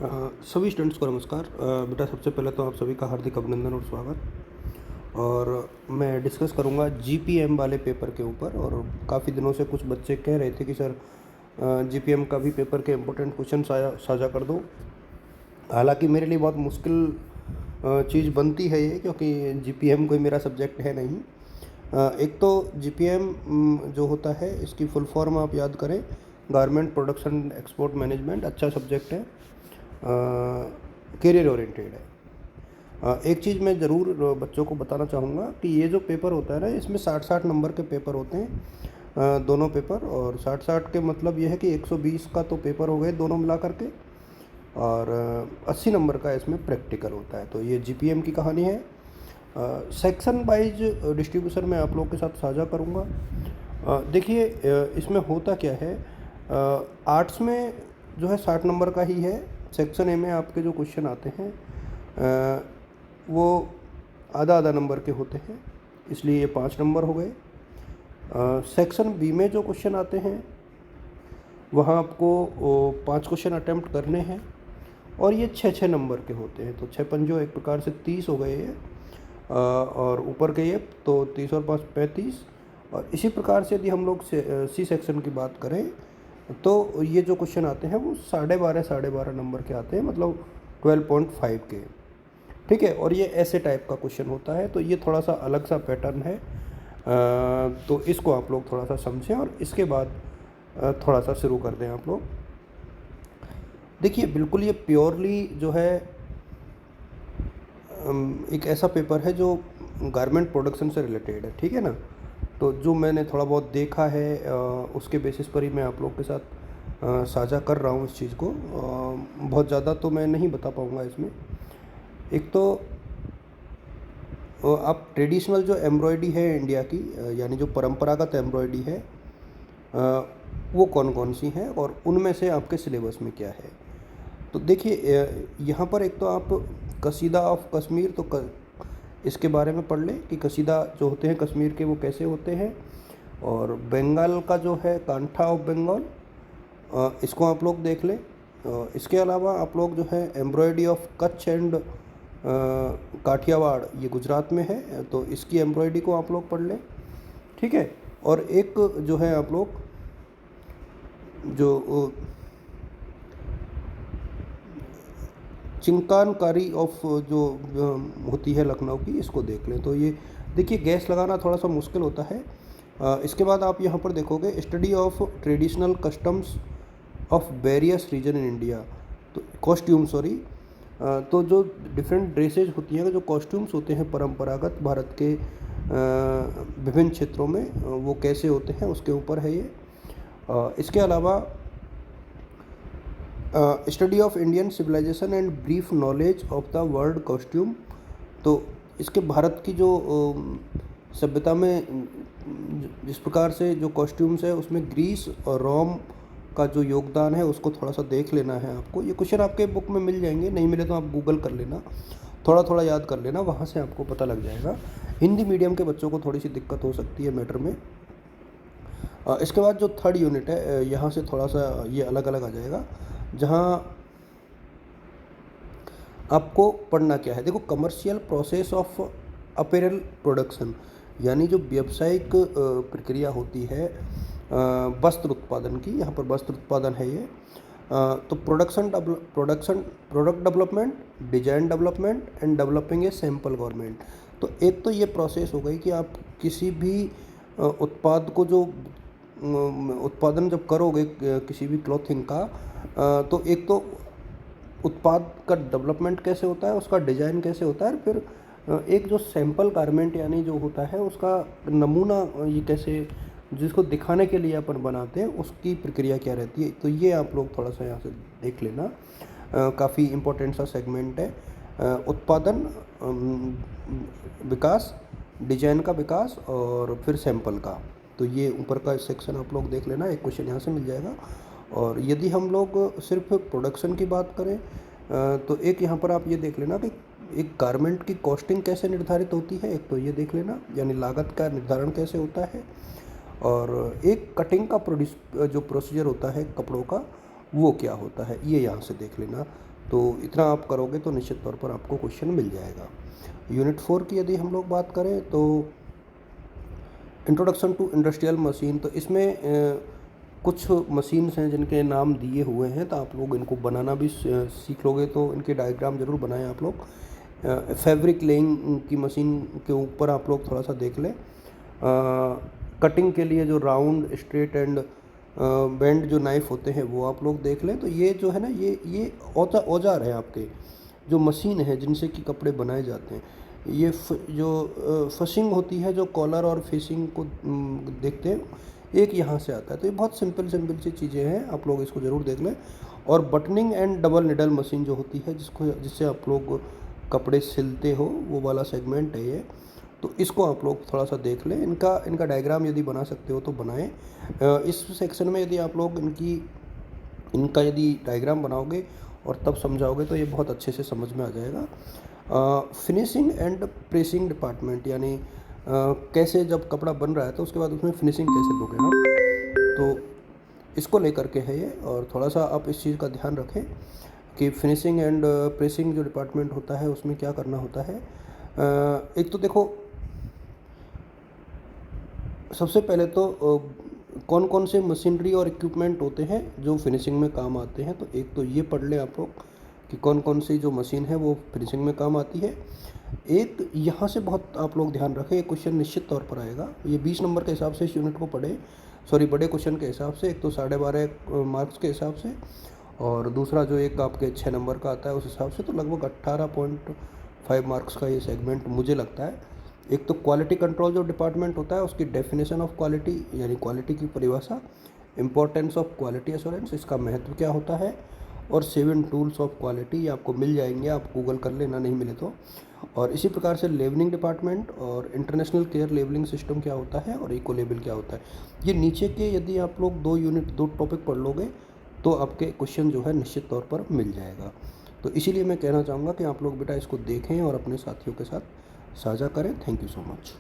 सभी स्टूडेंट्स को नमस्कार। बेटा, सबसे पहले तो आप सभी का हार्दिक अभिनंदन और स्वागत। और मैं डिस्कस करूंगा जीपीएम वाले पेपर के ऊपर। और काफ़ी दिनों से कुछ बच्चे कह रहे थे कि सर जीपीएम का भी पेपर के इम्पोर्टेंट क्वेश्चन साझा कर दो। हालांकि मेरे लिए बहुत मुश्किल चीज़ बनती है ये, क्योंकि जीपीएम कोई मेरा सब्जेक्ट है नहीं। एक तो जीपीएम जो होता है, इसकी फुल फॉर्म आप याद करें, गारमेंट प्रोडक्शन एक्सपोर्ट मैनेजमेंट। अच्छा सब्जेक्ट है, करियर ओरिएंटेड है। एक चीज़ मैं ज़रूर बच्चों को बताना चाहूँगा कि ये जो पेपर होता है ना, इसमें 60-60 नंबर के पेपर होते हैं, दोनों पेपर। और 60-60 के मतलब ये है कि 120 का तो पेपर हो गए दोनों मिला करके, और 80 नंबर का इसमें प्रैक्टिकल होता है। तो ये जीपीएम की कहानी है। सेक्शन वाइज डिस्ट्रीब्यूशन मैं आप लोगों के साथ साझा करूँगा। देखिए, इसमें होता क्या है, आर्ट्स में जो है 60 नंबर का ही है। सेक्शन ए में आपके जो क्वेश्चन आते हैं वो आधा आधा नंबर के होते हैं, इसलिए ये 5 नंबर हो गए। सेक्शन बी में जो क्वेश्चन आते हैं वहाँ आपको 5 क्वेश्चन अटैम्प्ट करने हैं, और ये 6-6 नंबर के होते हैं। तो 6 पंजो एक प्रकार से 30 हो गए ये, और ऊपर के ये तो 30 और 5 35। और इसी प्रकार से यदि हम लोग सी सेक्शन की बात करें तो ये जो क्वेश्चन आते हैं वो 12.5 नंबर के आते हैं, मतलब 12.5 के। ठीक है, और ये ऐसे टाइप का क्वेश्चन होता है। तो ये थोड़ा सा अलग सा पैटर्न है, तो इसको आप लोग थोड़ा सा समझें और इसके बाद थोड़ा सा शुरू कर दें आप लोग। देखिए, बिल्कुल ये प्योरली जो है एक ऐसा पेपर है जो गारमेंट प्रोडक्शन से रिलेटेड है। ठीक है ना। तो जो मैंने थोड़ा बहुत देखा है उसके बेसिस पर ही मैं आप लोग के साथ साझा कर रहा हूँ इस चीज़ को। बहुत ज़्यादा तो मैं नहीं बता पाऊँगा इसमें। एक तो आप ट्रेडिशनल जो एम्ब्रॉयडरी है इंडिया की, यानी जो परंपरागत एम्ब्रॉयडरी है, वो कौन कौन सी हैं और उनमें से आपके सिलेबस में क्या है। तो देखिए, यहाँ पर एक तो आप कसीदा ऑफ कश्मीर, तो इसके बारे में पढ़ लें कि कसीदा जो होते हैं कश्मीर के वो कैसे होते हैं। और बंगाल का जो है कांठा ऑफ बंगाल, इसको आप लोग देख लें। इसके अलावा आप लोग जो है embroidery of Kutch and Kathiawar, ये गुजरात में है, तो इसकी एम्ब्रॉयडरी को आप लोग पढ़ लें। ठीक है। और एक जो है आप लोग जो चिंकानकारी ऑफ जो होती है लखनऊ की, इसको देख लें। तो ये देखिए, गैस लगाना थोड़ा सा मुश्किल होता है। इसके बाद आप यहाँ पर देखोगे study of traditional customs of various region in India, तो कॉस्ट्यूम सॉरी। तो जो डिफरेंट ड्रेसेज होती हैं, जो कॉस्ट्यूम्स होते हैं परंपरागत भारत के विभिन्न क्षेत्रों में, वो कैसे होते हैं उसके ऊपर है ये। इसके अलावा study of Indian civilization and brief knowledge of the world costume, तो इसके भारत की जो सभ्यता में जिस प्रकार से जो कॉस्ट्यूम्स है उसमें ग्रीस और रोम का जो योगदान है उसको थोड़ा सा देख लेना है आपको। ये क्वेश्चन आपके बुक में मिल जाएंगे, नहीं मिले तो आप गूगल कर लेना, थोड़ा थोड़ा याद कर लेना, वहाँ से आपको पता लग जाएगा। हिंदी मीडियम के बच्चों को थोड़ी सी दिक्कत हो सकती है मैटर में। इसके बाद जो थर्ड यूनिट है, यहाँ से थोड़ा सा ये अलग अलग आ जाएगा, जहाँ आपको पढ़ना क्या है। देखो, commercial process of apparel production, यानी जो व्यावसायिक प्रक्रिया होती है वस्त्र उत्पादन की, यहाँ पर वस्त्र उत्पादन है ये। तो product development, design development and developing a sample government. तो एक तो ये प्रोसेस हो गई कि आप किसी भी उत्पाद को जो उत्पादन जब करोगे किसी भी क्लॉथिंग का, तो एक तो उत्पाद का डेवलपमेंट कैसे होता है, उसका डिज़ाइन कैसे होता है, फिर एक जो सैंपल गारमेंट यानी जो होता है उसका नमूना, ये कैसे जिसको दिखाने के लिए अपन बनाते हैं, उसकी प्रक्रिया क्या रहती है। तो ये आप लोग थोड़ा सा यहाँ से देख लेना, काफ़ी इम्पोर्टेंट सा सेगमेंट है। उत्पादन, विकास, डिजाइन का विकास और फिर सैंपल का। तो ये ऊपर का सेक्शन आप लोग देख लेना, एक क्वेश्चन यहाँ से मिल जाएगा। और यदि हम लोग सिर्फ प्रोडक्शन की बात करें तो एक यहाँ पर आप ये देख लेना कि एक गारमेंट की कॉस्टिंग कैसे निर्धारित होती है, एक तो ये देख लेना, यानी लागत का निर्धारण कैसे होता है। और एक कटिंग का जो प्रोसीजर होता है कपड़ों का, वो क्या होता है, ये यहाँ से देख लेना। तो इतना आप करोगे तो निश्चित तौर पर आपको क्वेश्चन मिल जाएगा। यूनिट 4 की यदि हम लोग बात करें तो इंट्रोडक्शन टू इंडस्ट्रियल मशीन, तो इसमें कुछ मशीन्स हैं जिनके नाम दिए हुए हैं, तो आप लोग इनको बनाना भी सीख लोगे, तो इनके डायग्राम ज़रूर बनाएं आप लोग। फैब्रिक लेइंग की मशीन के ऊपर आप लोग थोड़ा सा देख लें। कटिंग के लिए जो राउंड, स्ट्रेट एंड बेंड जो नाइफ होते हैं वो आप लोग देख लें। तो ये जो है ना, ये औजार है आपके, जो मशीन है जिनसे कि कपड़े बनाए जाते हैं। ये जो फशिंग होती है, जो कॉलर और फेसिंग को देखते हैं, एक यहाँ से आता है। तो ये बहुत सिंपल सी चीज़ें हैं, आप लोग इसको ज़रूर देख लें। और buttoning and double needle machine जो होती है, जिससे आप लोग कपड़े सिलते हो, वो वाला सेगमेंट है ये। तो इसको आप लोग थोड़ा सा देख लें। इनका डायग्राम यदि बना सकते हो तो बनाएं। इस सेक्शन में यदि आप लोग इनका यदि डायग्राम बनाओगे और तब समझाओगे तो ये बहुत अच्छे से समझ में आ जाएगा। फिनिशिंग एंड प्रेसिंग डिपार्टमेंट, यानी कैसे जब कपड़ा बन रहा है तो उसके बाद उसमें फिनिशिंग कैसे दोगे आप, तो इसको लेकर के है ये। और थोड़ा सा आप इस चीज़ का ध्यान रखें कि फिनिशिंग एंड प्रेसिंग जो डिपार्टमेंट होता है उसमें क्या करना होता है। एक तो देखो, सबसे पहले तो कौन कौन से मशीनरी और इक्विपमेंट होते हैं जो फिनिशिंग में काम आते हैं। तो एक तो ये पढ़ लें आप लोग कि कौन कौन सी जो मशीन है वो फिनिशिंग में काम आती है। एक यहाँ से बहुत आप लोग ध्यान रखें, एक क्वेश्चन निश्चित तौर पर आएगा, ये 20 नंबर के हिसाब से इस यूनिट को पढ़े, सॉरी बड़े क्वेश्चन के हिसाब से। एक तो 12.5 मार्क्स के हिसाब से, और दूसरा जो एक आपके 6 नंबर का आता है उस हिसाब से, तो लगभग 18.5 मार्क्स का ये सेगमेंट मुझे लगता है। एक तो क्वालिटी कंट्रोल जो डिपार्टमेंट होता है उसकी डेफिनेशन ऑफ क्वालिटी, यानी क्वालिटी की परिभाषा, इंपॉर्टेंस ऑफ क्वालिटी एश्योरेंस, इसका महत्व क्या होता है, और 7 टूल्स ऑफ क्वालिटी, ये आपको मिल जाएंगे, आप गूगल कर लेना नहीं मिले तो। और इसी प्रकार से लेवलिंग डिपार्टमेंट और इंटरनेशनल केयर लेवलिंग सिस्टम क्या होता है, और इको लेबल क्या होता है। ये नीचे के यदि आप लोग 2 टॉपिक पढ़ लोगे तो आपके क्वेश्चन जो है निश्चित तौर पर मिल जाएगा। तो इसीलिए मैं कहना चाहूँगा कि आप लोग बेटा इसको देखें और अपने साथियों के साथ साझा करें। Thank you so much.